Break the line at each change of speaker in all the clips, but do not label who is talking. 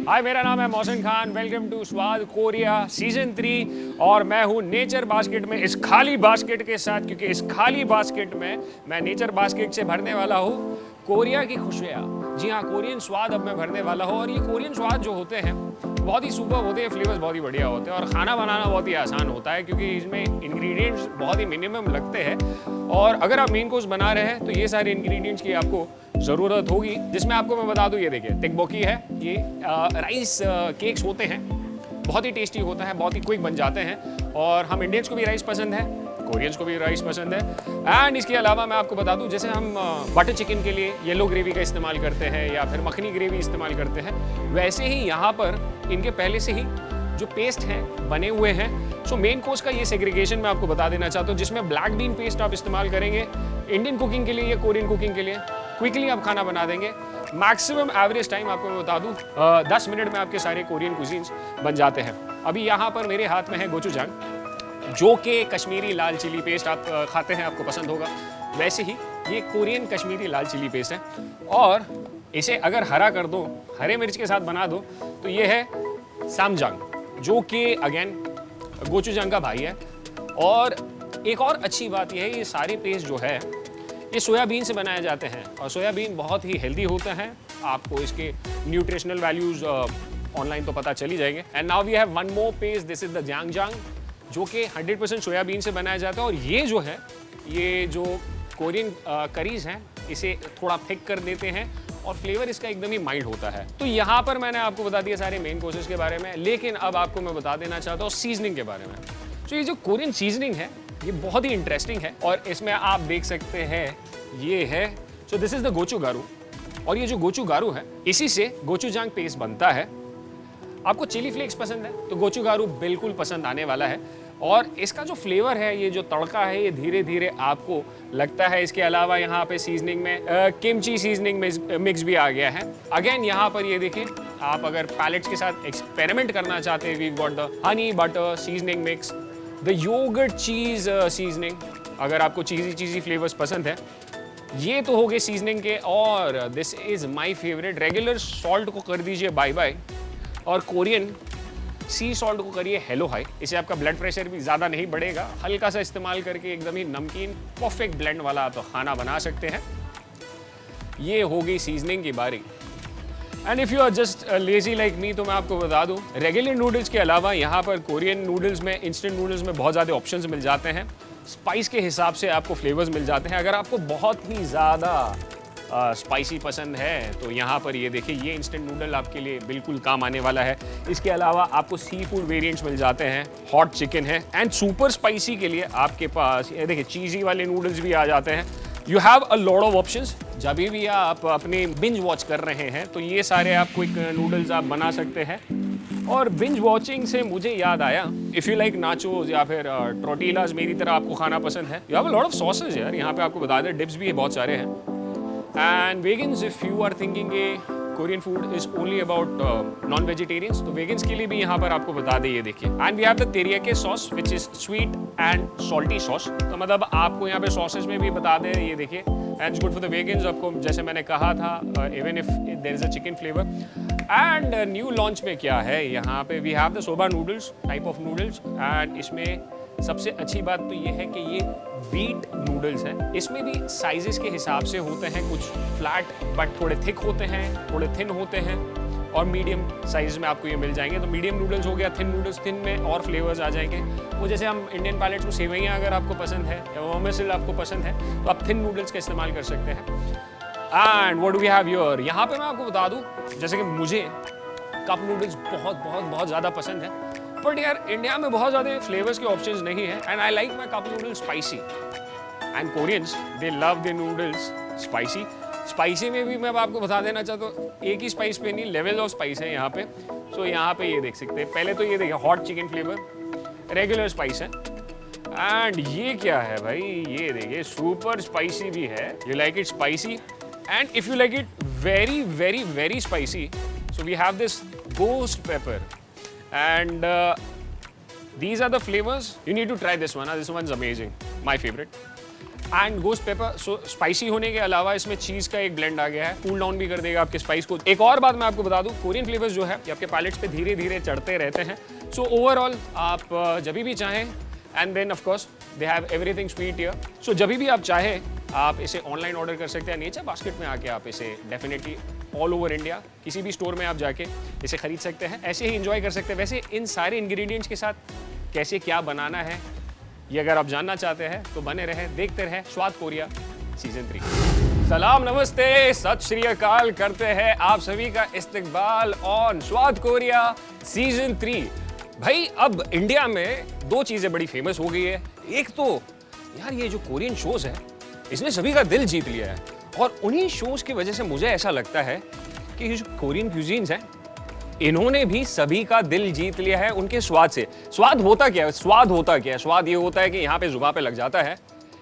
हाय, मेरा नाम है मोहसिन खान। वेलकम टू स्वाद कोरिया सीजन 3 और मैं हूँ नेचर बास्केट में, इस खाली बास्केट के साथ, क्योंकि इस खाली बास्केट में मैं नेचर बास्केट से भरने वाला हूँ कोरिया की खुशियाँ। जी हाँ, कोरियन स्वाद अब मैं भरने वाला हूँ और ये कोरियन स्वाद जो होते हैं बहुत ही सुपर होते हैं, फ्लेवर्स बहुत ही बढ़िया होते हैं और खाना बनाना बहुत ही आसान होता है क्योंकि इसमें इंग्रेडिएंट्स बहुत ही मिनिमम लगते हैं। और अगर आप मेन कोर्स बना रहे हैं तो ये सारे इंग्रेडिएंट्स की आपको ज़रूरत होगी, जिसमें आपको मैं बता दूं, ये देखिए तिकबोकी है, ये राइस केक्स होते हैं, बहुत ही टेस्टी होता है, बहुत ही क्विक बन जाते हैं और हम इंडियंस को भी राइस पसंद है, कोरियंस को भी राइस पसंद है। एंड इसके अलावा मैं आपको बता दूं, जैसे हम बटर चिकन के लिए येलो ग्रेवी का इस्तेमाल करते हैं या फिर मखनी ग्रेवी इस्तेमाल करते हैं, वैसे ही यहाँ पर इनके पहले से ही जो पेस्ट हैं बने हुए हैं। सो मेन कोर्स का ये सेग्रीगेशन मैं आपको बता देना चाहता हूँ, जिसमें ब्लैक बीन पेस्ट आप इस्तेमाल करेंगे इंडियन कुकिंग के लिए या कोरियन कुकिंग के लिए। क्विकली आप खाना बना देंगे, मैक्सिमम एवरेज टाइम आपको मैं बता दूं 10 मिनट में आपके सारे कोरियन कुजीन्स बन जाते हैं। अभी यहाँ पर मेरे हाथ में है गोचूजांग, जो कि कश्मीरी लाल चिली पेस्ट आप खाते हैं, आपको पसंद होगा, वैसे ही ये कोरियन कश्मीरी लाल चिली पेस्ट है। और इसे अगर हरा कर दो, हरे मिर्च के साथ बना दो, तो ये है सामजांग, जो कि अगेन गोचूजांग का भाई है। और एक और अच्छी बात यह है, ये सारे पेस्ट जो है ये सोयाबीन से बनाए जाते हैं और सोयाबीन बहुत ही हेल्दी होता है। आपको इसके न्यूट्रिशनल वैल्यूज ऑनलाइन तो पता चल ही जाएंगे। And now we have one more paste, this is the जयांगजांग, जो कि 100% सोयाबीन से बनाया जाता है। और ये जो है, ये जो कोरियन करीज हैं, इसे थोड़ा थिक कर देते हैं और फ्लेवर इसका एकदम ही माइल्ड होता है। तो यहाँ पर मैंने आपको बता दिया सारे मेन कोर्सेज के बारे में, लेकिन अब आपको मैं बता देना चाहता हूँ सीजनिंग के बारे में। तो ये जो कोरियन सीजनिंग है ये बहुत ही इंटरेस्टिंग है और इसमें आप देख सकते हैं ये है, सो दिस इज द गोचूगारू। और ये जो गोचूगारू है, इसी से गोचूजांग पेस्ट बनता है। आपको चिली फ्लेक्स पसंद है तो गोचूगारू बिल्कुल पसंद आने वाला है। और इसका जो फ्लेवर है, ये जो तड़का है, ये धीरे धीरे आपको लगता है। इसके अलावा यहाँ पे सीजनिंग में किमची सीजनिंग मिक्स भी आ गया है। अगेन यहाँ पर ये देखिए, आप अगर पैलेट्स के साथ एक्सपेरिमेंट करना चाहते हैं, we got the honey butter seasoning mix, the yogurt cheese seasoning, अगर आपको चीज़ी फ्लेवर्स पसंद है। ये तो हो गए सीजनिंग के। और this is my favourite, regular salt को कर दीजिए बाय बाय और कोरियन सी सॉल्ट को करिए हेलो हाई। इससे आपका ब्लड प्रेशर भी ज़्यादा नहीं बढ़ेगा। हल्का सा इस्तेमाल करके एकदम ही नमकीन परफेक्ट ब्लेंड वाला आप खाना बना सकते हैं। ये हो गई सीजनिंग की बारी। And if you are just lazy like me, तो मैं आपको बता दूं, रेगुलर नूडल्स के अलावा यहाँ पर कोरियन नूडल्स में, इंस्टेंट नूडल्स में बहुत ज़्यादा ऑप्शंस मिल जाते हैं। स्पाइस के हिसाब से आपको फ्लेवर्स मिल जाते हैं। अगर आपको बहुत ही ज़्यादा स्पाइसी पसंद है तो यहाँ पर ये देखिए, ये इंस्टेंट नूडल आपके लिए बिल्कुल काम आने वाला है। इसके अलावा आपको सी फूड वेरिएंट्स मिल जाते हैं, हॉट चिकन है। एंड सुपर स्पाइसी के लिए आपके पास ये देखिए चीज़ी वाले नूडल्स भी आ जाते हैं। You have a lot of options. जब भी आप अपने बिंज वॉच कर रहे हैं तो ये सारे आप क्विक नूडल्स आप बना सकते हैं। और बिंज वॉचिंग से मुझे याद आया, इफ़ यू लाइक नाचोज या फिर टोर्टिलाज मेरी तरह आपको खाना पसंद है, you have a lot of sausage यार। यहाँ पे आपको बता दें, डिप्स भी बहुत सारे हैं। And vegans, if you are thinking a Korean food is only about non vegetarians, तो वेगन्स के लिए भी यहाँ पर आपको बता दें, ये देखिए। And we have the teriyaki sauce which is sweet and salty sauce. तो मतलब आपको यहाँ पे सॉसेज में भी बता दें, ये देखिए, and it's good for the vegans. आपको जैसे मैंने कहा था, even if there is a chicken flavour. And new launch में क्या है, यहाँ पे we have the soba noodles type of noodles. And इसमें सबसे अच्छी बात तो ये है कि ये व्हीट नूडल्स हैं। इसमें भी साइजेस के हिसाब से होते हैं, कुछ फ्लैट बट थोड़े थिक होते हैं, थोड़े थिन होते हैं, और मीडियम साइज में आपको ये मिल जाएंगे। तो मीडियम नूडल्स हो गया, थिन नूडल्स, थिन में और फ्लेवर्स आ जाएंगे। वो जैसे हम इंडियन पैलेट्स में सेवइयाँ अगर आपको पसंद है या वर्मिसेल आपको पसंद है, तो आप थिन नूडल्स का इस्तेमाल कर सकते हैं। And what do we have here, यहाँ पे मैं आपको बता दूँ, जैसे कि मुझे कप नूडल्स बहुत बहुत बहुत ज़्यादा पसंद है, बट यार इंडिया में बहुत ज़्यादा फ्लेवर्स के ऑप्शंस नहीं है। And I like my cup noodles spicy, and Koreans they love the noodles spicy. Spicy में भी मैं आपको बता देना चाहता हूँ, एक ही स्पाइस पे नहीं, लेवल ऑफ स्पाइस है यहाँ पे। सो यहाँ पे ये देख सकते हैं, पहले तो ये देखिए hot chicken flavour, regular spice है। एंड ये क्या है भाई, ये देखिए सुपर स्पाइसी भी है। You like it spicy, and if you like it very very very spicy, so we have this ghost pepper. And these are the flavors. You need to try this one. This one's amazing. My favorite. And ghost paper. So spicy होने के अलावा इसमें चीज़ का एक blend आ गया है, cool down भी कर देगा आपके स्पाइस को। एक और बात मैं आपको बता दूं, कोरियन फ्लेवर्स जो है ये आपके पैलेट्स पे धीरे धीरे चढ़ते रहते हैं। सो ओवरऑल आप जब भी चाहें, and then of course they have everything sweet here. So जब भी आप चाहें आप इसे ऑनलाइन ऑर्डर कर सकते हैं। नेचर बास्केट में आके आप इसे डेफिनेटली ऑल ओवर इंडिया किसी भी स्टोर में आप जाके इसे खरीद सकते हैं, ऐसे ही इंजॉय कर सकते हैं। वैसे इन सारे इंग्रेडिएंट्स के साथ कैसे क्या बनाना है ये अगर आप जानना चाहते हैं तो बने रहे, देखते रहे स्वाद कोरिया सीजन 3। सलाम, नमस्ते, सत श्री अकाल करते हैं आप सभी का इस्तकबाल ऑन स्वाद कोरिया सीजन 3। भाई अब इंडिया में दो चीजें बड़ी फेमस हो गई है। एक तो यार ये जो कोरियन शोज है इसने सभी का दिल जीत लिया है, और उन्हीं शोज की वजह से मुझे ऐसा लगता है कि ये जो कोरियन क्यूजीन्स हैं इन्होंने भी सभी का दिल जीत लिया है उनके स्वाद से। स्वाद होता क्या है? स्वाद होता क्या है? स्वाद ये होता है कि यहाँ पे जुबान पे लग जाता है,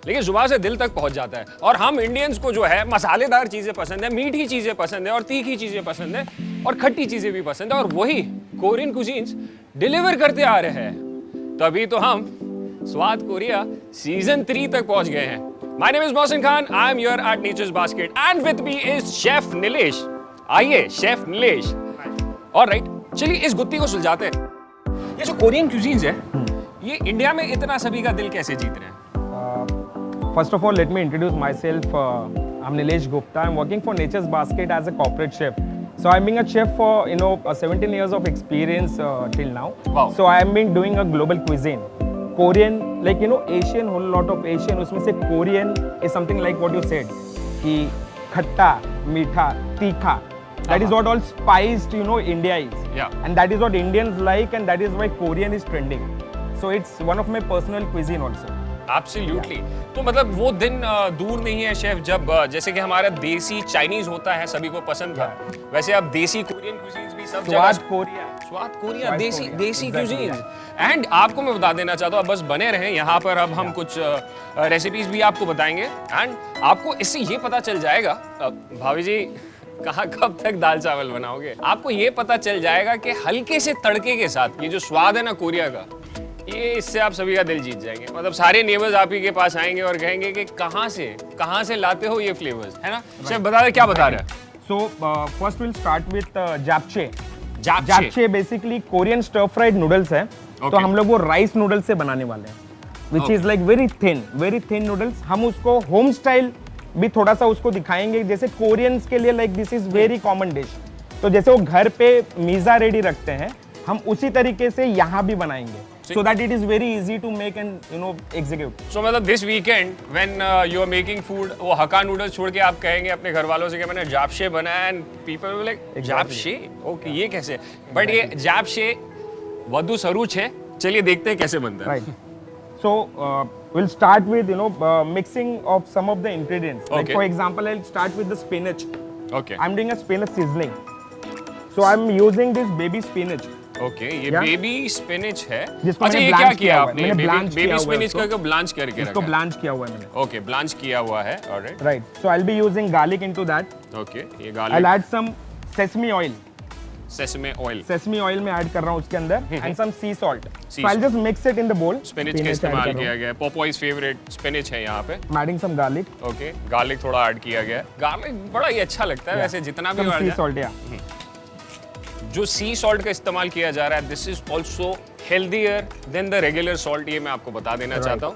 लेकिन जुबान से दिल तक पहुंच जाता है। और हम इंडियंस को जो है मसालेदार चीजें पसंद है, मीठी चीजें पसंद है, और तीखी चीजें पसंद है, और खट्टी चीजें भी पसंद है, और वही कोरियन कुजीन्स डिलीवर करते आ रहे हैं। तभी तो हम स्वाद कोरिया सीजन 3 तक पहुंच गए हैं। My name is Mohsin Khan, I am here at Nature's basket and with me is chef Nilesh. आइए शेफ नीलेश। ऑलराइट, चलिए इस गुत्थी को सुलझाते हैं। ये जो कोरियन क्यूजीन्स है ये इंडिया में इतना सभी का दिल कैसे जीत रहे हैं?
First of all, let me introduce myself. I'm Nilesh Gupta. I'm working for Nature's Basket as a corporate chef. So I'm being a chef for 17 years of experience till now.
Wow.
So I'm been doing a global cuisine. Korean, like Asian, whole lot of Asian. उसमें से Korean is something like what you said, कि खट्टा, मीठा, तीखा. That is what all spiced, India is.
Yeah.
And that is what Indians like, and that is why Korean is trending. So it's one of my personal cuisine also.
Absolutely. तो मतलब वो दिन दूर नहीं है शेफ जब जैसे कि हमारा देसी चाइनीज होता है सभी को पसंद था, वैसे अब देसी कोरियन क्यूजीन्स भी सब जगह। स्वाद कोरिया देसी क्यूजीन्स। एंड आपको मैं बता देना चाहता हूँ, अब बस बने रहें यहाँ पर। अब हम कुछ रेसिपीज भी आपको बताएंगे, एंड आपको इससे ये पता चल जाएगा भाभी जी कहाँ कब तक दाल चावल बनाओगे। आपको ये पता चल जाएगा कि हल्के से तड़के के साथ ये जो स्वाद है ना कोरिया का, ये इससे आप सभी का दिल जीत जाएंगे। मतलब सारे नेबर्स आप ही के पास आएंगे और कहेंगे कि कहाँ से लाते हो ये फ्लेवर्स, है ना? शेफ बता रहे, क्या बता रहे हैं?
So first we'll start with japchae. Japchae basically Korean stir fried noodles है। तो हम लोग वो राइस नूडल्स से बनाने वाले हैं, which is like very thin noodles। हम उसको होम स्टाइल भी थोड़ा सा उसको दिखाएंगे, जैसे कोरियंस के लिए like this is very common dish. तो जैसे वो घर पे मीजा रेडी रखते हैं, हम उसी तरीके से यहाँ भी बनाएंगे, so that it is very easy to make and execute.
So मतलब this weekend when you are making food, वो हक्का नूडल्स छोड़ के आप कहेंगे अपने घर वालों से कि मैंने जापशे बनाया, and people will like japchae, okay ये कैसे? बट ये जापशे वधु सरूच है। चलिए देखते हैं कैसे बनता है।
Right. So we'll start with mixing of some of the ingredients. Like
Okay.
for example, I'll start with the spinach.
Okay
I'm doing a spinach sizzling. So I'm using this baby spinach.
Okay, ये
Yeah.
Baby spinach है।
जिसको
अच्छा,
मैंने
ये क्या
blanch
किया
किया हुआ है।
आपने?
मैंने blanch किया
बेबी
हुआ है
स्पिनच
उसको।
का ब्लांच करके
इसको
रखा।
ब्लांच किया हुआ है मैंने।
ओके, ब्लांच किया हुआ है, alright.
Right. So I'll be using garlic into that.
Okay, ये
I'll
garlic,
add some sesame oil.
Sesame oil,
Sesame oil में ऐड कर रहा हूँ उसके अंदर, and some sea salt.
Sea
So I'll just mix it in the bowl.
Spinach का इस्तेमाल किया गया है। पोपॉइज फेवरेट स्पिनच है यहाँ पे।
I'm adding some garlic.
Okay, garlic थोड़ा ऐड किया गया है। गार्लिक बड़ा ही अच्छा लगता है वैसे, जितना भी
Some
ऐड
sea
जाए।
salt, yeah.
जो सी सॉल्ट का इस्तेमाल किया जा रहा है, this is also healthier than the regular salt, ये मैं आपको बता देना चाहता हूँ।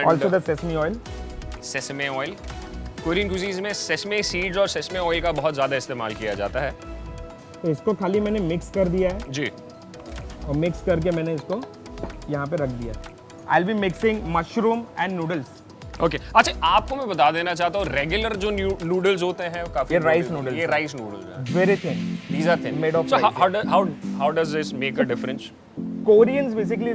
Also
and
the sesame oil.
Sesame oil, Korean cuisines में सेसमे सीड्स और सेसमे ऑयल का बहुत ज़्यादा इस्तेमाल किया जाता है।
तो इसको खाली मैंने मिक्स कर दिया है,
जी,
और मिक्स करके मैंने इसको यहाँ पे रख दिया। I'll be mixing mushroom and noodles.
Okay. अच्छा, आपको मैं बता देना चाहता हूँ रेगुलर जो नूडल्स होते हैं वो काफी
ये rice noodles
ये
हैं।
राइस नूडल्स हैं।
Very thin.
These are thin.
Made of
So
rice.
how does this make a difference?
Koreans basically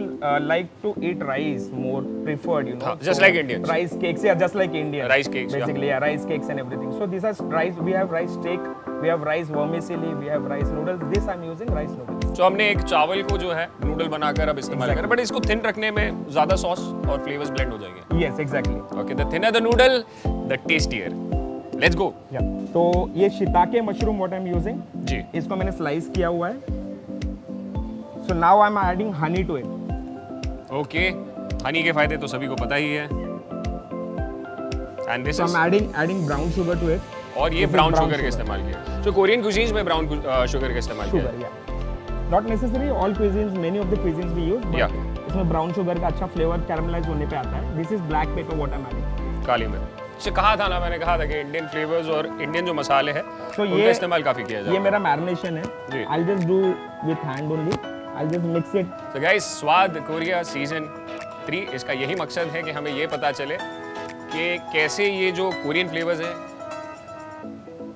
like to eat rice more preferred,
just like Indians.
Rice cakes, yeah, just like Indians.
Rice cakes, yeah.
basically, yeah, rice cakes and everything. So these are rice. We have rice steak, we have rice vermicelli, we have rice noodles. This I'm using rice noodles.
So हमने एक चावल को जो है noodle बनाकर अब इस्तेमाल करें, बट इसको थिन रखने में ज्यादा सॉस और फ्लेवर्स ब्लेंड हो जाएंगे।
Yes, exactly.
Okay, the thinner the noodle the tastier. Let's go.
Yeah. तो ये shiitake mushroom what I'm using.
जी,
इसको मैंने स्लाइस किया हुआ है. So now I'm adding honey to it.
Okay. Honey के फायदे तो सभी को पता ही है। And this
So
is
I'm adding brown sugar to it.
और ये
This is
brown
brown
sugar का
sugar.
इस्तेमाल किया। तो कोरियन कुजीन्स में ब्राउन शुगर का इस्तेमाल किया
Sugar, yeah. Not necessary all cuisines, many of the cuisines we use, but
Yeah.
इसमें brown sugar का अच्छा flavor caramelize होने पे आता है. This is black pepper what I'm adding.
है काली मिर्च। से कहा था ना, मैंने कहा था कि इंडियन फ्लेवर्स और इंडियन जो मसाले हैं
So
उनका
ये
इस्तेमाल काफी किया जाता
ये
है।
मेरा marination है.
जी।
I'll just do with hand only. I'll just mix it.
तो गाइस, स्वाद कोरिया सीजन 3 इसका यही मकसद है कि हमें ये पता चले कि कैसे ये जो कोरियन फ्लेवर्स हैं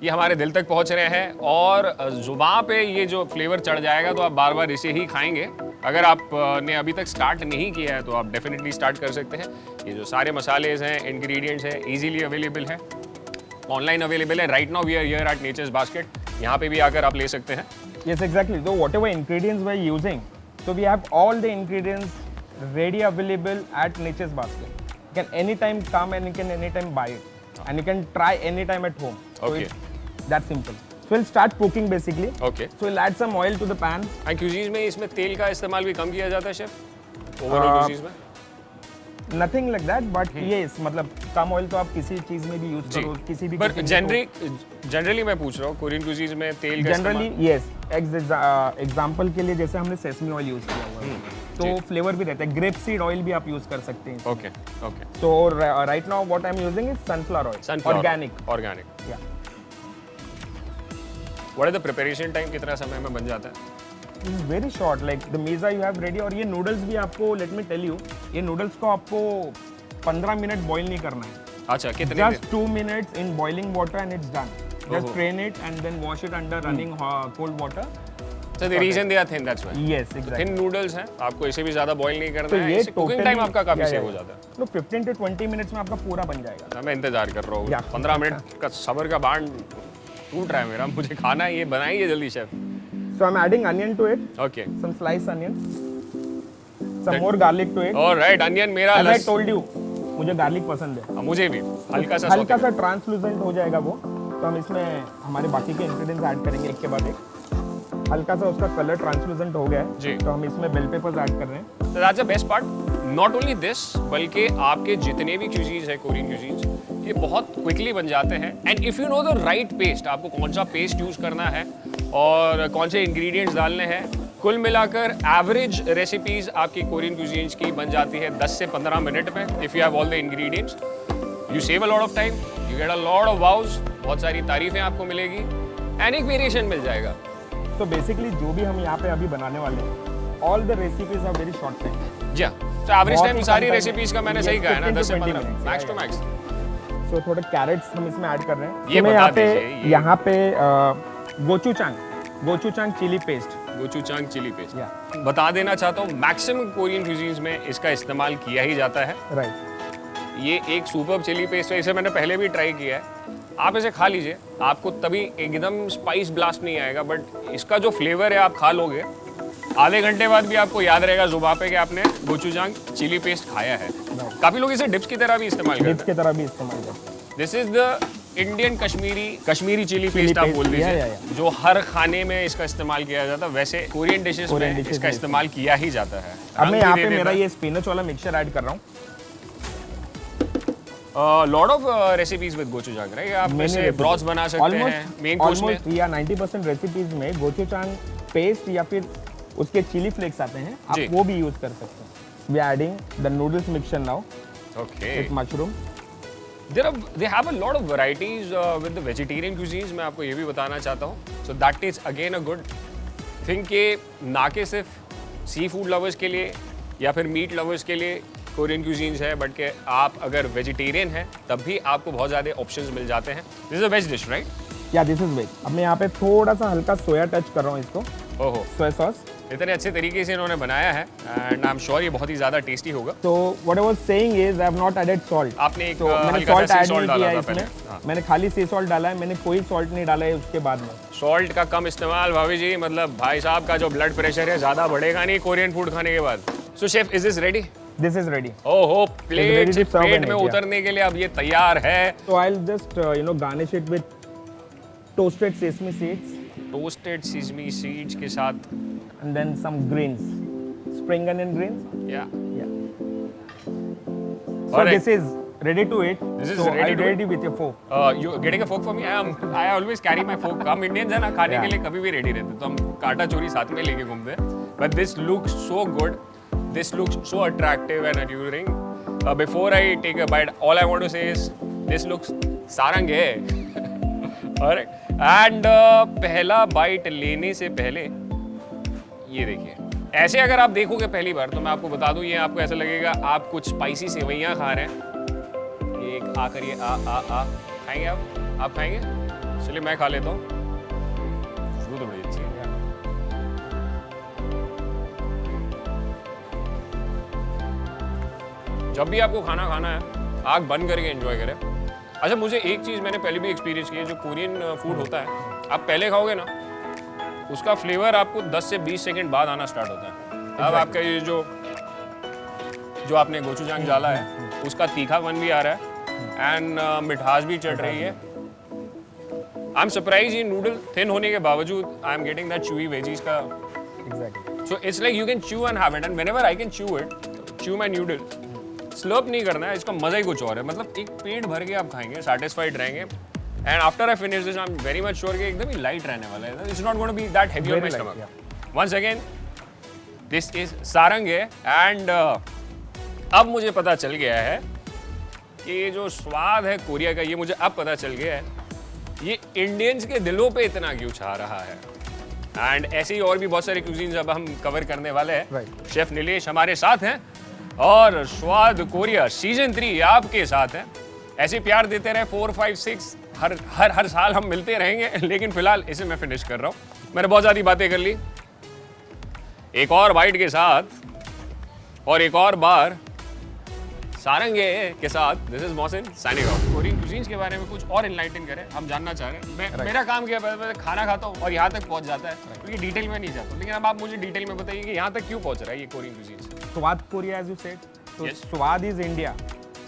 ये हमारे दिल तक पहुंच रहे हैं, और जुबान पे ये जो फ्लेवर चढ़ जाएगा तो आप बार बार इसे ही खाएंगे। अगर आपने अभी तक स्टार्ट नहीं किया है तो आप डेफिनेटली स्टार्ट कर सकते हैं। ये जो सारे मसालेज हैं, इंग्रेडिएंट्स हैं, इजीली अवेलेबल है, ऑनलाइन अवेलेबल है। Right now we are here at Nature's Basket, यहाँ पे भी आकर आप ले सकते हैं।
Yes, exactly. So whatever ingredients we're using, so we have all the ingredients ready available at Nature's Basket. You can anytime come and you can anytime buy it, and you can try anytime at home. So
Okay.
it's that simple. So we'll start cooking basically.
Okay.
So we'll add some oil to the pan.
And cuisines में इसमें तेल का इस्तेमाल भी कम किया जाता है chef, overall क्यूजीज में?
Nothing like that, but yes, मतलब कम ऑयल तो आप किसी चीज में भी यूज करो, किसी भी
पर
cooking में तो-
जनरली मैं पूछ रहा हूँ कोरियन क्यूजीज में तेल का
जनरली
इस्तेमाल?
यस एग्जांपल के लिए जैसे हमने सेसमी ऑयल यूज किया हुआ है तो फ्लेवर भी रहता है। ग्रेप सीड ऑयल भी आप यूज कर सकते हैं।
Okay okay.
So right now what I'm using is sunflower oil.
Sunflower
Organic.
Organic.
Yeah.
What is the preparation time, कितना समय में बन जाता है?
This is very short. Like the meza you have ready, और ये noodles भी आपको let me tell you, ये noodles को आपको 15 मिनट बॉईल नहीं करना है.
अच्छा, कितने
Just 2 minutes in boiling water and it's done. Just
ओहो।
strain it and then wash it under running cold water.
So the reason they are thin, that's why.
Yes, exactly.
Thin noodles हैं, आपको इसे भी ज्यादा boil नहीं करना
तो
है।
ये
इससे कुकिंग टाइम आपका काफी
yeah,
सेव
yeah,
हो जाता है।
No, 15 to 20 minutes में आपका पूरा बन जाएगा.
मैं इंतजार कर रहा हूँ।
Yeah.
15 मिनट का सब्र का बांध टूट रहा है मेरा, मुझे खाना है, ये बनाइए जल्दी chef.
So I'm adding onion to it,
okay.
some sliced onion, some more garlic to it.
Alright, onion मेरा
As I told you, मुझे garlic पसंद है.
मुझे भी हल्का सा
हल्का
सौते
सा ट्रांसलूसेंट हो जाएगा वो, तो हम इसमें हमारे बाकी के इंग्रेडिएंट्स ऐड करेंगे एक के बाद एक। हल्का सा उसका कलर ट्रांसलूसेंट हो गया
जी।
है तो हम इसमें बेल पेपर्स ऐड कर रहे हैं।
So that's the best part. Not only this, बल्कि आपके जितने भी क्यूजीज है कोरियन क्यूजीज, ये बहुत क्विकली बन जाते हैं। And if you know the right paste, आपको कौन सा पेस्ट यूज़ करना है और कौन से इंग्रेडिएंट्स डालने हैं, कुल मिलाकर एवरेज रेसिपीज आपकी कोरियन क्यूजीन्स की बन जाती है 10 से 15 मिनट में। If you have all the ingredients, you save a lot of time, you get a lot of वाउज, बहुत सारी तारीफें आपको मिलेगी एंड एक वेरिएशन मिल जाएगा।
तो बेसिकली जो भी हम यहाँ पे अभी बनाने वाले हैं, all the recipes are very short time.
जी हाँ, तो एवरेज
बहुत
टाइम
ही
सारी
कम time
रेसिपीज का
में।
मैंने
Yes,
सही कहा है ना,
15
10 से
to 20
15
minutes,
max two
yeah,
max.
So थोड़े कैरेट्स हम इसमें ऐड कर रहे हैं।
ये
तो मैं
बता
यहाँ पे
दीजिए,
यहाँ पे gochujang chilli paste.
Gochujang chilli paste
Yeah.
बता देना चाहता हूँ, मैक्सिमम कोरियन क्यूजीन्स में इसका इस्तेमाल किया ही जाता है।
राइट।
ये एक सुपर्ब चिली पेस्ट है, इसे मैंने पहले भी ट्राई किया है। आप इसे खा लीजिए, आपको तभी एकदम स्पाइस ब्लास्ट नहीं आएगा, बट इसका जो फ्लेवर है आप खा लोगे, आधे घंटे बाद भी आपको याद रहेगा जुबान पे कि आपने गोचूजांग चिली पेस्ट खाया है। काफी लोग इसे डिप्स की तरह भी इस्तेमाल करते
डिप्स की तरह भी इस्तेमाल करते हैं।
हैं। This is the Indian Kashmiri chili paste आप
paste,
बोल दीजिए,
yeah.
जो हर खाने में इसका इस्तेमाल किया जाता है। वैसे कोरियन डिशेस में इसका इस्तेमाल किया ही जाता है।
अब मैं यहाँ पे मेरा ये स्पिनच वाला मिक्सचर ऐड कर रहा हूँ।
Lot of recipes with gochujang, right? आप इसे ब्रॉथ्स बना सकते हैं मेन कोर्स में।
या 90% रेसिपीज में गोचूचांग पेस्ट या फिर उसके चिली फ्लेक्स आते हैं, आप
जी।
वो भी यूज कर सकते हैं। We are adding the noodles mixture now
okay.
With mushroom.
They have a lot of varieties with the vegetarian cuisines, मैं आपको ये भी बताना चाहता हूँ। So that is again a good thing कि ना के सिर्फ सी फूड लवर्स के लिए या फिर मीट लवर्स के लिए कोरियन क्यूजीन्स है, बट के आप अगर वेजिटेरियन हैं तब भी आपको बहुत ज़्यादा ऑप्शंस मिल जाते हैं। This is a veg dish, right?
या दिस इज वेज। अब मैं यहाँ पे थोड़ा सा हल्का सोया टच कर रहा हूँ इसको,
ओहो,
सोया सॉस।
इतने अच्छे तरीके से इन्होंने बनाया है एंड आई एम श्योर ये बहुत ही ज़्यादा टेस्टी होगा।
तो what I was saying is I have not added salt.
आपने एक
तो मैंने
हल्का
सॉल्ट
सा
ऐड
सी
नहीं
सॉल्ट
किया
डाला
है
था पहले।
इसमें।
हाँ।
मैंने खाली सी सॉल्ट डाला है, मैंने कोई सॉल्ट नहीं डाला है उसके बाद में।
सॉल्ट का कम इस्तेमाल भाभी जी, मतलब भाई साहब का जो ब्लड प्रेशर है ज़्यादा बढ़ेगा नहीं कोरियन फूड खाने के बाद। सो chef, is this ready?
This is ready.
ओहो, प्लेट
ready
से
to serve
प्लेट
in
में
it, yeah.
उतरने के लिए अब ये तैयार है।
So I'll just garnish it with toasted sesame seeds
toasted sesame seeds के साथ
and then some greens, spring onion greens.
या
Yeah. So
Alright.
this is ready to eat.
This is
so
ready
I'm
to
ready with your fork.
You getting a fork for me? I always carry my fork. हम Indians है ना, खाने के लिए कभी भी ready रहते, तो हम कांटा चोरी साथ में लेके घूमते हैं. But this looks so good. This looks so attractive and alluring. Before I take a bite, all I want to say is this looks Sarang है. Alright. And पहला बाइट लेने से पहले ये देखिए, ऐसे अगर आप देखोगे पहली बार तो मैं आपको बता दूं, ये आपको ऐसा लगेगा आप कुछ स्पाइसी सेवइयां खा रहे हैं. ये एक आकर ये आ खाएंगे आप खाएंगे? चलिए मैं खा लेता हूँ. खुशबू तो बड़ी अच्छी है. जब भी आपको खाना खाना है, आग बंद करके एंजॉय करें. अच्छा, मुझे एक चीज़ मैंने पहले भी एक्सपीरियंस की है, जो कोरियन फूड होता है, आप पहले खाओगे ना, उसका फ्लेवर आपको 10 से 20 सेकंड बाद आना स्टार्ट होता है. अब आपका ये जो आपने गोचूजांग डाला है, उसका तीखापन भी आ रहा है एंड मिठास भी चढ़ रही है. आई एम सरप्राइज, ये नूडल थिन होने के बावजूद I am getting that chewy veggies का.
Exactly.
So it's like you can chew and have it, and whenever I can chew my noodle. Slurp नहीं करना है, इसका मजा ही कुछ और है. मतलब एक पेट भर के आप खाएंगे, सैटिस्फाइड रहेंगे. And after I finish this, I am very much sure कि एकदम ही लाइट रहने वाला है. It's not going to be that heavy on my stomach. Once again this is Sarang है. एंड अब मुझे पता चल गया है कि ये जो स्वाद है कोरिया का, ये मुझे अब पता चल गया है ये इंडियंस के दिलों पे इतना क्यों छा रहा है. एंड ऐसे ही और भी बहुत सारे क्यूजीन्स अब हम कवर करने वाले हैं. शेफ नीलेश हमारे साथ हैं और स्वाद कोरिया सीजन 3 आपके साथ है. ऐसे प्यार देते रहे 4, 5, 6 हर साल हम मिलते रहेंगे. लेकिन फिलहाल इसे मैं फिनिश कर रहा हूँ. मैंने बहुत ज़्यादा बातें कर ली. एक और बाइट के साथ और एक और बार सारंगे के साथ, this is Mohsin signing off. Korean cuisines के बारे में कुछ और इनलाइटन करें, हम जानना चाह रहे हैं. मेरा काम क्या है, मैं खाना खाता हूँ और यहाँ तक पहुँच जाता है, क्योंकि डिटेल में नहीं जाता. लेकिन अब आप मुझे डिटेल में बताइए कि यहाँ तक क्यों पहुँच रहा है ये Korean cuisines.
Swad Korea, as you said. So
Yes.
Swad is India.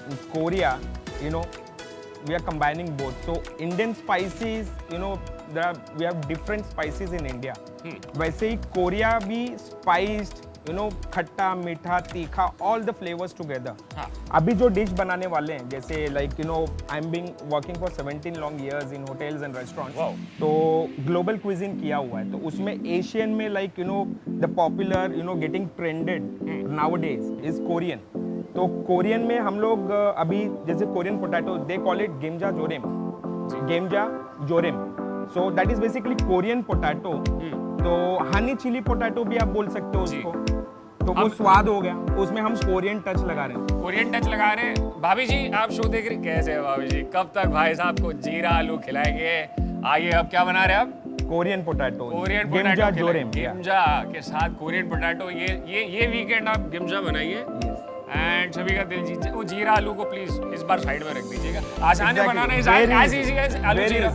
In Korea, you know, we are combining both. So Indian spices, you know, we have different spices in India. वैसे ही Korea भी spiced, you know, खट्टा, मीठा, तीखा, all the flavors together.
हाँ.
अभी जो dish बनाने वाले हैं, जैसे like you know, I'm been working for 17 long years in hotels and restaurants.
Wow.
तो ग्लोबल क्विजिन किया हुआ है, तो उसमें एशियन में like you know the popular you know getting trended nowadays is Korean. तो कोरियन में हम लोग अभी जैसे Korean potato, they call it gamja jorim. So that is basically Korean potato. तो हनी चिली पोटैटो भी आप बोल सकते हो उसको. तो वो स्वाद हो गया, उसमें हम कोरियन टच लगा रहे हैं.
कोरियन टच लगा रहे हैं. भाभी जी आप शो देख रहे, कैसे है भाभी जी? कब तक भाई साहब को जीरा आलू खिलाएंगे? आइए, अब क्या बना रहे हैं आप?
Korean potato.
Korean
gamja
potato
jorim.
Gamja के साथ कोरियन पोटैटो. ये वीकेंड आप गिमजा बनाइए एंड सभी का दिल जीत. वो जीरा आलू को प्लीज इस बार साइड में रख दीजिएगा. आसान है बनाना, इज एज इजी एज आलू जीरा.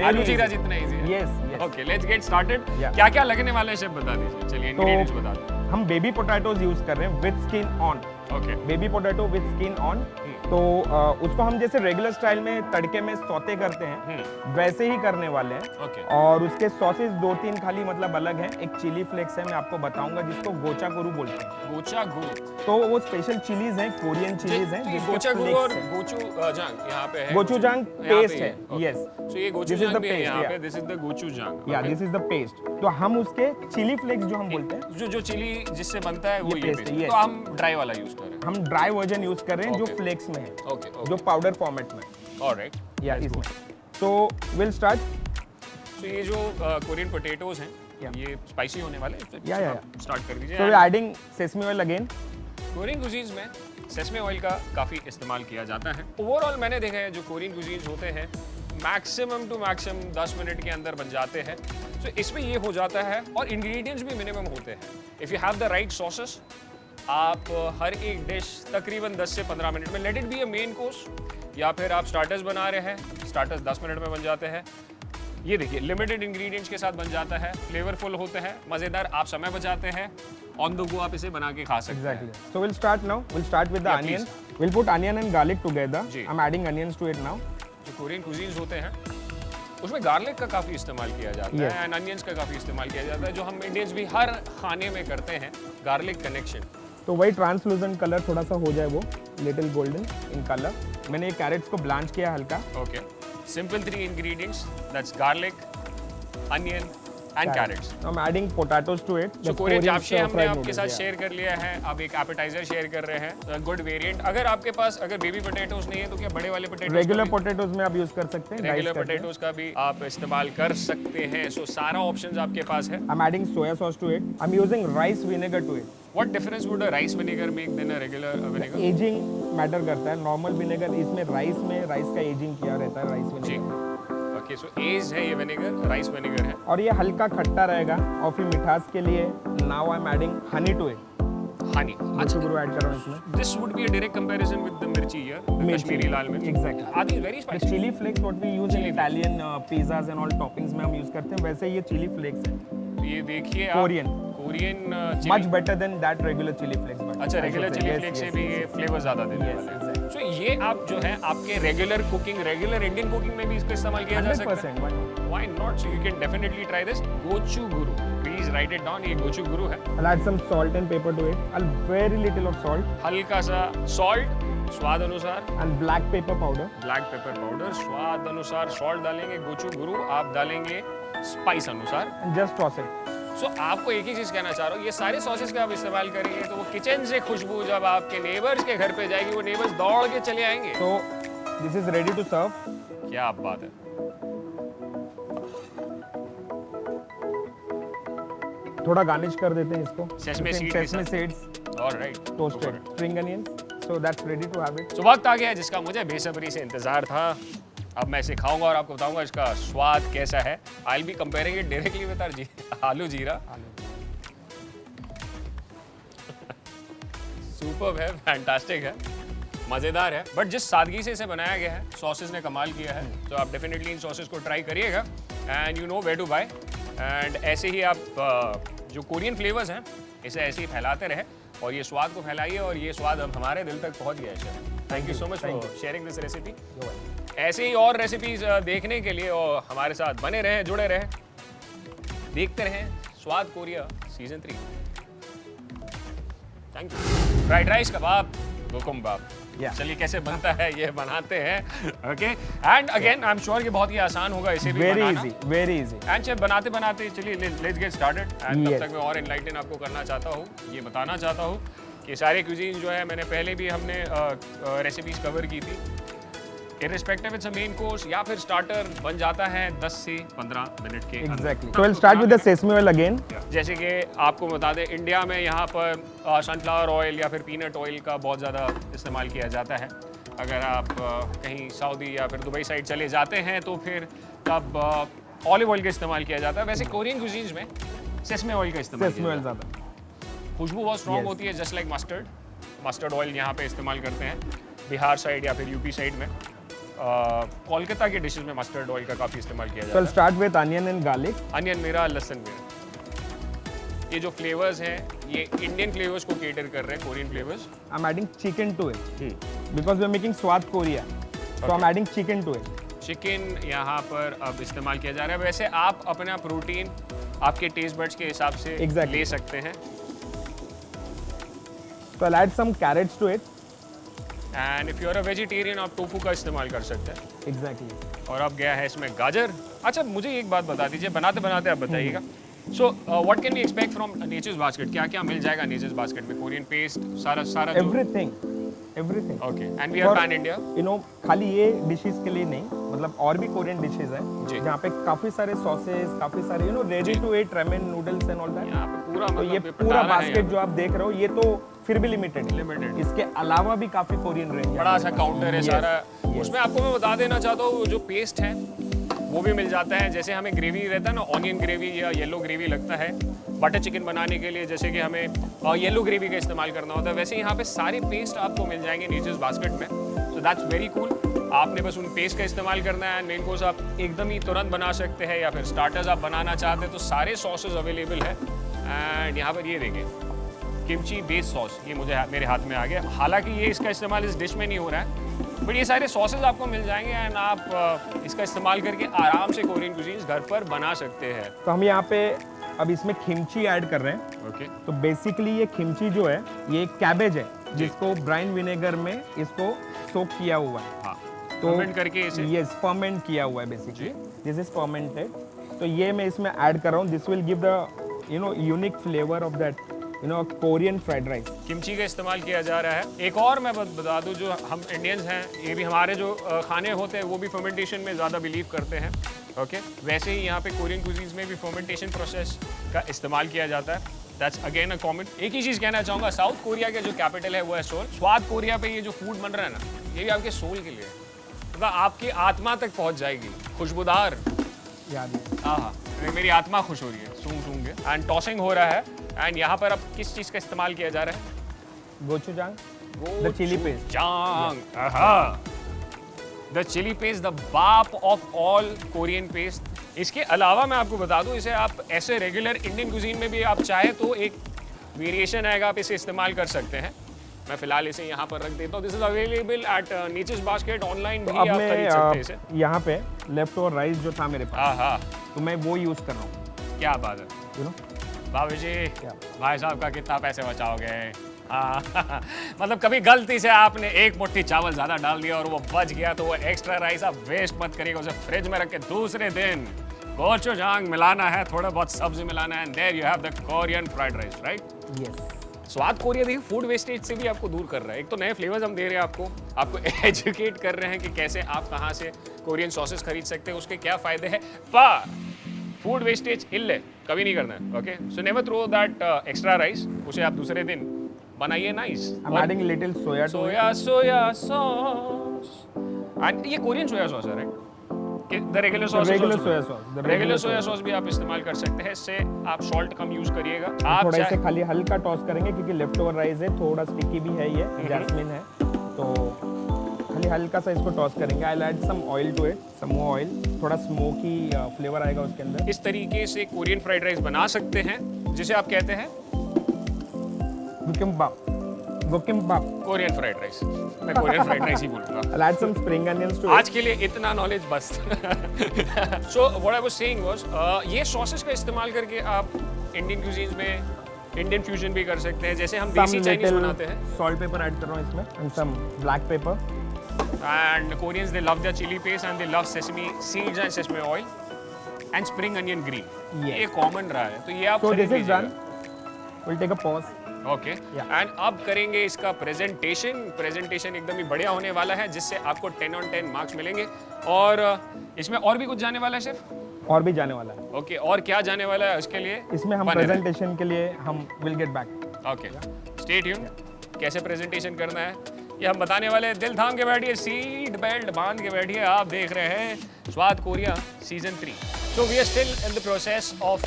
आलू जीरा जितना इजी है.
Yes.
Okay, let's get started. क्या क्या लगने वाला है शेफ बता दीजिए. चलिए इंग्रेडिएंट्स बता दो.
हम बेबी पोटैटोज यूज कर रहे हैं with skin on.
Okay,
baby potato with skin on. तो उसको हम जैसे रेगुलर स्टाइल में तड़के में सौते करते हैं, वैसे ही करने वाले हैं.
ओके.
और उसके सॉसेस 2-3 खाली मतलब अलग हैं. एक चिली फ्लेक्स है, मैं आपको बताऊंगा, जिसको गोचा गुरु बोलते हैं.
गोचा गुरु.
तो वो स्पेशल चिलीज हैं, कोरियन चिलीज हैं. जिसके
गोचा गुरु और
flakes हैं.
गोचूजांग यहाँ पे है.
गोचूजांग
यहाँ
पेस्ट
पे
है. यस.
सो ये
This is
गोचूजांग
the
भी है
paste,
यहाँ
yeah.
पे. This is the gochujang.
या दिस इज द पेस्ट. तो हम उसके चिली फ्लेक्स जो हम बोलते हैं,
जो चिली जिससे बनता है वो
ये
ये
paste
पेस्ट
है,
है.
yes.
तो हम ड्राई वाला यूज कर रहे हैं.
हम ड्राई वर्जन यूज कर रहे हैं जो
Okay.
फ्लेक्स में है,
ओके
जो पाउडर फॉर्मेट में.
ऑलराइट.
या इसमें. तो विल स्टार्ट.
सो ये जो कोरियन पोटैटोज हैं,
Yeah.
ये स्पाइसी होने वाले हैं.
Yeah.
स्टार्ट कर दीजिए.
So we're adding sesame oil again.
Korean cuisines में सेसमे ऑयल का काफ़ी इस्तेमाल किया जाता है. ओवरऑल मैंने देखा है जो कोरियन कुजीन्स होते हैं मैक्सिमम टू मैक्सिमम 10 मिनट के अंदर बन जाते हैं. तो इसमें ये हो जाता है और इंग्रेडिएंट्स भी मिनिमम होते हैं. If you have the right sauces, आप हर एक डिश तकरीबन 10 से 15 मिनट में, let it be a main course या फिर आप स्टार्टर्स बना रहे हैं, स्टार्टर्स 10 मिनट में बन जाते हैं. ये देखिए लिमिटेड इंग्रेडिएंट्स के साथ बन जाता है, फ्लेवरफुल होते हैं, मज़ेदार, आप समय बचाते हैं, ऑन द गो आप इसे बना के खा सकते हैं.
Exactly. So we'll start now. We'll start with the
Yeah,
onion.
please.
We'll put onion and garlic together.
जी.
I'm adding onions to it now.
जो कोरियन कुजीन्स होते हैं उसमें गार्लिक का काफ़ी इस्तेमाल किया जाता
Yes.
है एंड अनियंस का काफ़ी इस्तेमाल किया जाता है, जो हम इंडियंस भी हर खाने में करते हैं. गार्लिक कनेक्शन
तो वही ट्रांसलूसेंट कलर थोड़ा सा हो जाए वो लिटिल गोल्डन इन कलर। मैंने ये कैरेट्स को ब्लांच किया हल्का।
Okay, simple 3 ingredients, that's garlic, onion and carrots.
I'm adding potatoes to it.
So Korean japchae हमने आपके साथ शेयर कर लिया है। अब एक एपेटाइजर शेयर कर रहे हैं, गुड वेरिएंट। अगर आपके पास अगर बेबी पोटैटोज नहीं है तो क्या बड़े वाले पोटैटोज,
रेगुलर पोटैटोज में आप यूज कर सकते हैं,
रेगुलर पोटैटोज का भी आप इस्तेमाल कर सकते हैं। सो सारा ऑप्शंस आपके पास है।
I'm adding soya sauce to it. I'm using rice vinegar to it.
What difference would a rice vinegar make than a regular vinegar?
Ageing matter करता है। नॉर्मल विनेगर इसमें राइस का एजिंग किया रहता है राइस
जी,
vinegar.
Okay, so as है ये vinegar, rice vinegar है।
और ये हल्का खट्टा रहेगा और फिर मिठास के लिए now I am adding honey to it.
Honey,
अच्छा गुरु ऐड कर रहा हूं इसमें।
This would be a direct comparison with the mirchi here, Kashmiri लाल मिर्च।
Exactly.
Are these very
The
spicy?
chili flakes what we use in Italian pizzas and all toppings में हम यूज करते हैं, वैसे ये चिली फ्लेक्स है।
ये देखिए आप,
Korean
Korean
much better than that regular chili flakes.
अच्छा, रेगुलर चिली फ्लेक्स से भी ये फ्लेवर ज्यादा देने
Yes,
वाले हैं।
exactly.
सो ये आप जो है आपके regular cooking, regular Indian cooking में भी इसका इस्तेमाल किया जा सकता है।
100%।
Why not? So you can definitely try this. Gochuguru. Please write it down. ये gochuguru है।
I'll add some salt and pepper to it. I'll very little of salt
हल्का सा salt, स्वाद अनुसार,
and black pepper powder.
Black pepper powder, स्वाद अनुसार salt डालेंगे, गोचुगुरु आप डालेंगे स्पाइस अनुसार।
And just toss it.
सो आपको एक ही चीज कहना चाह रहा हूँ, ये सारे सॉसेस का आप इस्तेमाल करेंगे तो वो किचन से खुशबू जब आपके नेबर्स के घर पे जाएगी, वो नेबर्स दौड़ के चले आएंगे।
So this is ready to serve.
क्या बात है।
थोड़ा गार्निश कर देते हैं इसको।
Sesame seed के
Sesame
साथ।
seeds
alright,
toasted, spring onions. So that's ready to have it.
तो वक्त आ गया है जिसका मुझे बेसब्री से इंतजार था। अब मैं इसे खाऊंगा और आपको बताऊंगा इसका स्वाद कैसा है। I will be comparing it directly with आलू जीरा। सुपर्ब है, फैंटास्टिक है, मज़ेदार है। बट जिस सादगी से इसे बनाया गया है, सॉसेस ने कमाल किया है। तो आप डेफिनेटली इन सॉसेस को ट्राई करिएगा and you know where to buy. And ऐसे ही आप जो कोरियन फ्लेवर्स हैं इसे ऐसे ही फैलाते रहे और ये स्वाद को फैलाइए और ये स्वाद अब हमारे दिल तक पहुंच गया है। Thank you so much for sharing this recipe. ऐसे ही और रेसिपीज देखने के लिए और हमारे साथ बने रहें, जुड़े रहें, देखते रहें स्वाद Korea season 3। Thank you. Fried rice कबाब, गोकुम्बाब।
Yeah.
चलिए कैसे बनता है ये बनाते हैं। Okay, and again I am sure ये बहुत ही आसान होगा इसे भी बनाना।
Very easy.
एंड चलिए बनाते बनाते चलिए लेट्स गेट स्टार्टेड। एंड तब
Yes.
तक मैं और एनलाइटन आपको करना चाहता हूँ, ये बताना चाहता हूँ कि सारे क्यूजीन जो है मैंने पहले भी हमने रेसिपीज कवर की थी। Irrespective it's a main course या फिर स्टार्टर बन जाता है 10 से 15 मिनट के अंदर।
Exactly. So we'll start with the sesame oil again.
जैसे कि आपको बता दें, इंडिया में यहाँ पर सनफ्लावर ऑयल या फिर पीनट ऑयल का बहुत ज़्यादा इस्तेमाल किया जाता है। अगर आप कहीं सऊदी या फिर दुबई साइड चले जाते हैं तो फिर तब ऑलिव ऑयल का इस्तेमाल किया जाता है। वैसे कोरियन कुजीन्स में सेसमे ऑयल का इस्तेमाल
Sesame
किया
oil
जाता है।
ज़्यादा।
खुशबू बहुत स्ट्रॉन्ग
Yes.
होती है, जस्ट लाइक मस्टर्ड ऑयल यहाँ पे इस्तेमाल करते हैं बिहार साइड या फिर यूपी साइड में। कोलकाता के डिशेस में मस्टर्ड ऑयल का काफ़ी इस्तेमाल किया
So
जाता
I'll
है।
start with onion and garlic.
Onion मेरा, लहसुन मेरा। ये जो फ्लेवर्स हैं ये इंडियन फ्लेवर्स को केटर कर रहे हैं, Korean flavours.
I'm adding chicken to it because we're making Swad Korea. So I'm adding chicken to it.
Chicken यहाँ पर अब इस्तेमाल किया जा रहा है। वैसे आप अपना प्रोटीन आपके टेस्ट बड्स के हिसाब से
Exactly.
ले सकते हैं।
So I'll add some carrots to it.
And if you are a vegetarian आप टोफू का इस्तेमाल कर सकते हैं।
Exactly.
और अब गया है इसमें गाजर। अच्छा मुझे एक बात बता दीजिए, बनाते बनाते आप बताइएगा। So what can we expect from Nature's Basket? क्या क्या मिल जाएगा नेचर्स बास्केट में? कोरियन पेस्ट सारा सारा
Everything.
Okay, and we are pan India.
You know, खाली ये डिशेस के लिए नहीं, मतलब और भी कोरियन डिशेस
जी।
हैं जहाँ पे काफी सारे सॉसेस, काफी सारे ready to eat ramen noodles and all that.
यहाँ पे पूरा
तो ये
मतलब
पूरा
पटारा है
बास्केट जो आप देख रहे हो ये तो फिर भी लिमिटेड
Limited.
इसके अलावा भी काफी कोरियन रेंज है।
बड़ा सा काउंटर है
Yes.
सारा।
Yes.
उसमें आपको मैं बता देना चाहता हूँ जो पेस्ट है वो भी मिल जाता है। जैसे हमें ग्रेवी रहता है ना, ऑनियन ग्रेवी या येलो ग्रेवी लगता है बटर चिकन बनाने के लिए, जैसे कि हमें येलो ग्रेवी का इस्तेमाल करना होता है, वैसे यहाँ पे सारे पेस्ट आपको मिल जाएंगे नेचर्स बास्केट में। So that's very cool. आपने बस उन पेस्ट का इस्तेमाल करना है। मेन कोर्स आप एकदम ही तुरंत बना सकते हैं या फिर स्टार्टर्स आप बनाना चाहते हैं तो सारे सॉसेज अवेलेबल है। एंड यहाँ पर ये देखिए किमची बेस्ड सॉस, ये मेरे हाथ में आ गया। हालांकि ये इसका इस्तेमाल इस डिश में नहीं हो रहा है, बट ये सारे सॉसेज आपको मिल जाएंगे एंड आप इसका इस्तेमाल करके आराम से कोरियन कुजीन्स घर पर बना सकते हैं।
तो हम यहाँ पे अब इसमें खिमची ऐड कर रहे हैं।
ओके
तो बेसिकली ये खिमची जो है ये कैबेज है जिसको ब्राइन विनेगर में इसको सोक किया हुआ है।
हाँ
तो
फर्मेंट करके इसे
यस फर्मेंट किया हुआ है बेसिकली, दिस इज फर्मेंटेड। तो ये मैं इसमें ऐड कर रहा हूँ, this will give the unique flavour of that Korean fried rice.
Kimchi का इस्तेमाल किया जा रहा है। एक और मैं बता दूं, जो हम इंडियंस हैं, ये भी हमारे जो खाने होते हैं वो भी फर्मेंटेशन में ज़्यादा बिलीव करते हैं। ओके वैसे ही यहाँ पे कोरियन कुजीन्स में भी फर्मेंटेशन प्रोसेस का इस्तेमाल किया जाता है। That's again a common. एक ही चीज़ कहना चाहूँगा, साउथ कोरिया का जो कैपिटल है वो है सोल। स्वाद कोरिया पे ये जो फूड बन रहा है ना, ये भी आपके सोल के लिए है, मतलब आपकी आत्मा तक पहुँच जाएगी। खुशबूदार,
याद है
हाँ मेरी आत्मा खुश हो रही है सूंघ सूंघ के। एंड टॉसिंग हो रहा है। एंड यहाँ पर अब किस चीज़ का इस्तेमाल किया जा रहा है?
Gochujang, the chili paste.
Gochujang. The chili paste, the बाप ऑफ ऑल कोरियन पेस्ट। इसके अलावा मैं आपको बता दूं, इसे आप ऐसे रेगुलर इंडियन कुजीन में भी आप चाहे तो एक वेरिएशन आएगा, आप इसे इस्तेमाल कर सकते हैं। मैं फिलहाल इसे यहाँ पर रख देता हूँ। This is available at Nature's basket. Online भी
अब
आप खरीद सकते हैं इसे।
मैं यहाँ पे लेफ्ट ओवर राइस जो था मेरे पास,
हाँ
तो मैं वो यूज कर रहा हूँ।
क्या बात है
यू नो
भाभी जी,
क्या?
भाई साहब का कितना पैसे बचाओगे? हाँ मतलब कभी गलती से आपने एक मुट्ठी चावल ज़्यादा डाल दिया और वो बच गया, तो वो एक्स्ट्रा राइस आप वेस्ट मत करिएगा, उसे फ्रिज में रख के दूसरे दिन गोचुजांग मिलाना है, थोड़ा बहुत सब्जी मिलाना है, and there you have the Korean fried rice, right?
Yes.
Swaad Korea देखिए फूड वेस्टेज से भी आपको दूर कर रहा है। एक तो नए फ्लेवर्स हम दे रहे हैं आपको एजुकेट कर रहे हैं कि कैसे आप कहाँ से कोरियन सॉसेस खरीद सकते हैं, उसके क्या फ़ायदे हैं। पर फूड वेस्टेज इल्ले कभी नहीं करना है। Okay so never throw that extra rice, उसे आप दूसरे दिन बनाइए nice.
I'm adding little soya to it.
Soya sauce. And ये कोरियन सोया सॉस है, right? The regular sauce,
regular soya sauce, the
regular
regular
soya sauce भी आप इस्तेमाल कर सकते हैं। इससे आप सॉल्ट कम यूज करिएगा। आप
थोड़ा
चाहे
इसे खाली हल्का टॉस करेंगे क्योंकि लेफ्ट ओवर राइस है, थोड़ा स्टिकी भी है, ये जैस्मिन है, तो खाली हल्का सा इसको टॉस करेंगे। I add some oil to it, some more oil, थोड़ा स्मोकी फ्लेवर आएगा उसके अंदर।
इस तरीके से कोरियन फ्राइड राइस बना सकते हैं, जिसे आप कहते हैं
Bibimbap. Bibimbap.
Korean fried rice. मैं कोरियन फ्राइड राइस ही बोलूंगा।
I'll add some spring onions to it.
आज के लिए इतना नॉलेज बस। So what I was saying was, ये सॉसेस का इस्तेमाल करके आप इंडियन क्यूजीन्स में इंडियन फ्यूजन भी कर सकते हैं। जैसे हम
Some
देसी चाइनीज
little
बनाते हैं,
salt pepper ऐड कर रहा हूँ इसमें, and some black pepper.
and Koreans they love their chili paste and they love sesame seeds and sesame oil and spring onion green.
Yes.
ये कॉमन रहा है, तो ये आप
So
खरीद
this is
लीजिएगा।
done. We'll take a pause.
Okay and अब करेंगे इसका प्रेजेंटेशन एकदम ही बढ़िया होने वाला है, जिससे आपको 10 on 10 मार्क्स मिलेंगे। और इसमें और भी कुछ जाने वाला है शेफ?
और भी जाने वाला है
ओके और क्या जाने वाला है उसके लिए?
इसमें हम
बने रहें।
प्रेजेंटेशन के लिए हम will get back.
Okay stay tune. कैसे प्रेजेंटेशन करना है ये हम बताने वाले हैं। दिल थाम के बैठिए, सीट बेल्ट बांध के बैठिए। आप देख रहे हैं Swaad Korea season 3। So we are still in the process of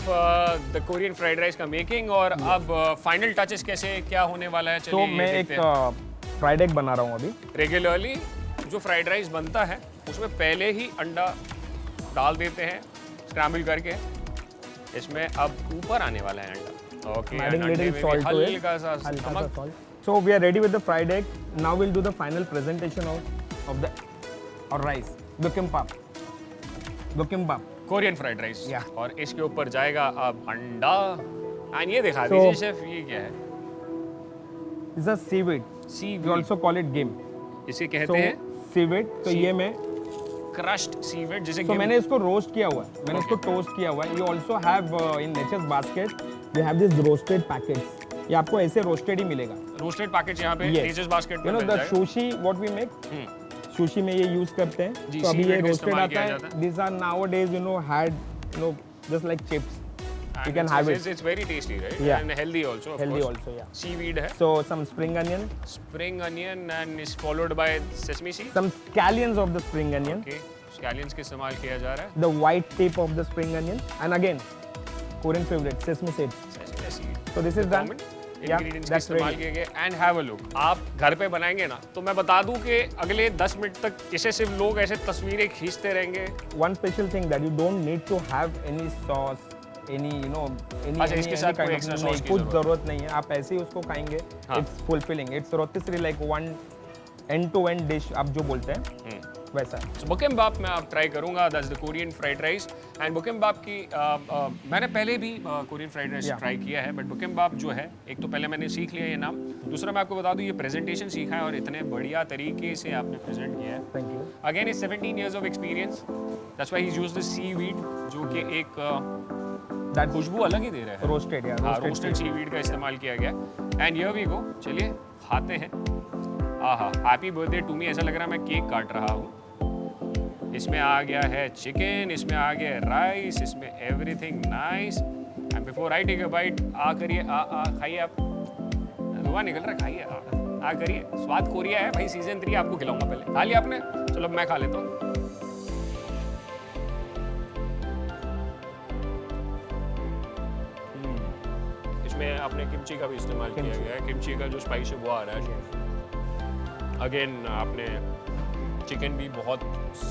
the Korean fried rice का मेकिंग। और अब फाइनल टचेस कैसे क्या होने वाला है,
तो
चलिए
मैं
ये
एक
देखते हैं।
फ्राइड एग बना रहा हूँ अभी।
रेगुलरली जो फ्राइड राइस बनता है उसमें पहले ही अंडा डाल देते हैं स्क्रैम्बल करके। इसमें अब ऊपर आने वाला है अंडा। Okay
Adding little salt to it.
हल्का सा
हल्का सा
नमक।
salt. So we are ready with the fried egg. Now we'll do the final presentation of the our rice. Bibimbap. Bibimbap.
Korean fried rice.
Yeah.
और इसके ऊपर जाएगा अब अंडा। एंड ये दिखा
So-
दीजिए शेफ, ये क्या है?
It's a seaweed. We
seaweed,
also call it game.
इसे
So
कहते हैं
seaweed. तो ये मैं
क्रश्ड सीवीड, जिसे
तो मैंने इसको रोस्ट किया हुआ है, मैंने इसको टोस्ट किया हुआ है। You also have in Nature's Basket we have this roasted packets. ये आपको ऐसे रोस्टेड ही मिलेगा।
रोस्टेड पैकेज यहाँ पे
Yes.
नेचर्स बास्केट
यू
में
नो
मिल
द
जाएगा।
Sushi what we make, sushi में ये यूज करते हैं।
जी,
तो अभी ये
seaweed का
रोस्टेड
इस्तेमाल
आता
किया
है।
जाता है।
This are nowadays had just like chips. You can have it.
It's very tasty, right?
Yeah.
And healthy also, of
Healthy
course.
also, yeah.
Seaweed है,
So some spring onion,
spring onion and is followed by sesame seed.
some scallions of the spring onion,
Okay, scallions का इस्तेमाल किया जा रहा है।
the white tip of the spring onion, and again Korean favorite sesame seeds.
Sesame seed.
So this is done.
Common
Yeah,
ingredients का
that's
इस्तेमाल
ready.
किए गए। And have a look. आप घर पे बनाएंगे ना, तो मैं बता दूं कि अगले 10 मिनट तक इसे सिर्फ लोग ऐसे तस्वीरें खींचते रहेंगे।
One special thing that you don't need to have any sauce, any
अच्छा, इसके साथ कोई extra sauce की
कुछ
जरूरत
जरूरत नहीं है। आप ऐसे ही उसको खाएंगे।
हाँ।
It's fulfilling. It's rotisserie like one end to end dish आप जो बोलते हैं, वैसा।
So bibimbap मैं अब ट्राई करूंगा, that's the Korean fried rice. And bibimbap की मैंने पहले भी कोरियन फ्राइड राइस ट्राई किया है, बट bibimbap जो है, एक तो पहले मैंने सीख लिया ये नाम, दूसरा मैं आपको बता दूं ये प्रेजेंटेशन सीखा है और इतने बढ़िया तरीके से आपने प्रेजेंट किया है।
Thank you.
Again is 17 years of experience, that's why he's used the seaweed, जो कि एक
दैट
खुशबू अलग ही दे रहा है।
रोस्टेड या
हाँ, रोस्टेड सीवीड का इस्तेमाल किया गया। एंड हियर वी गो, चलिए खाते हैं। आहा, हैप्पी बर्थडे टू मी, ऐसा लग रहा है मैं केक काट रहा हूँ। इसमें आ गया है चिकन, इसमें आ गया है राइस, इसमें everything nice. And before I take a bite, आ करिए, आ खाइए आप, धुआं निकल रहा है, खाइए आ करिए। स्वाद कोरिया है भाई, सीजन 3 आपको खिलाऊंगा। पहले खा लिया आपने, चलो मैं खा लेता हूँ। इसमें आपने किमची का भी इस्तेमाल किया गया है, किमची का जो स्पाइस है वो आ रहा है। अगेन आपने चिकन भी बहुत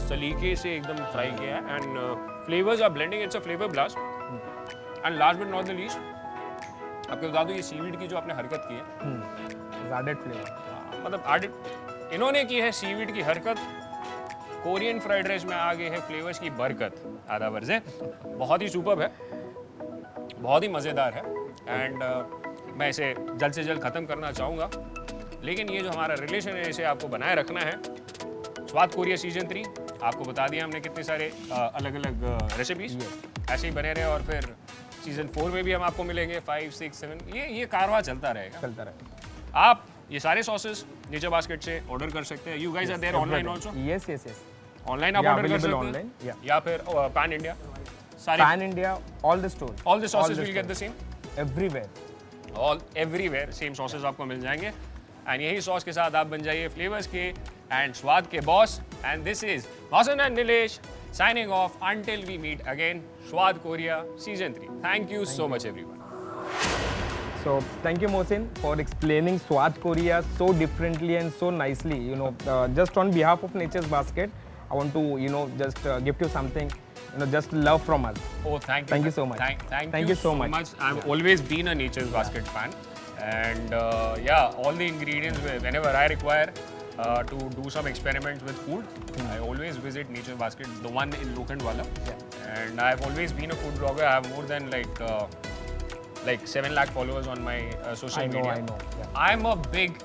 सलीके से एकदम फ्राई किया है and flavours are blending, it's a flavour blast. And last but not the least, आपको बता दूं ये सीवीड की जो आपने हरकत की है,
एडेड फ्लेवर,
मतलब एडेड इन्होंने की है सीवीड की हरकत, कोरियन फ्राइड राइस में आ गए हैं फ्लेवर्स की बरकत। आधा वर्जे बहुत ही सुपर्ब है, बहुत ही मज़ेदार है। एंड मैं इसे जल्द से जल्द ख़त्म करना चाहूँगा, लेकिन ये जो हमारा रिलेशन है इसे आपको बनाए रखना है। स्वाद कोरिया सीजन 3 आपको बता दिया हमने कितने सारे अलग अलग रेसिपीज, ऐसे ही बने रहे। और फिर सीजन 4 में भी हम आपको मिलेंगे, 5, 6, 7, ये कारवां चलता रहेगा। आप ये सारे सॉसेस नीचे बास्केट से ऑर्डर कर सकते हैं। You guys are there online also?
Yes yes yes,
online आप ऑर्डर कर सकते हैं या फिर पैन इंडिया, सारे
pan India, all the store,
all the sauces will get the same
everywhere,
all everywhere same sauces आपको मिल जाएंगे। एंड यही सॉस के साथ आप बन जाइए फ्लेवर्स के एंड स्वाद के boss. And this is Vasan and Nilesh signing off until we meet again. Swad Korea season 3. Thank you so much everyone.
So thank you Mohsin for explaining Swad Korea so differently and so nicely. You know, just on behalf of Nature's Basket, I want to just gift you something. Just love from us.
Oh, thank you.
Thank you so much.
Thank you so much. I've always been a Nature's Basket fan, and yeah, all the ingredients whenever I require to do some experiments with food, I always visit Nature's Basket, the one in Lokhandwala. And I've always been a food blogger. I have more than like 7 lakh followers on my social media.
I know. Yeah.
I'm a big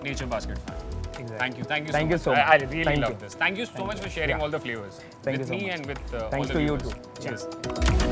Nature's Basket fan.
Exactly.
Thank you so
Thank you
much.
so much.
I really love this. Thank you so much for sharing
Yeah.
all the flavors
Thank
with
you so
me
much.
and with all
Thanks
the
to you
viewers.
too.
Cheers.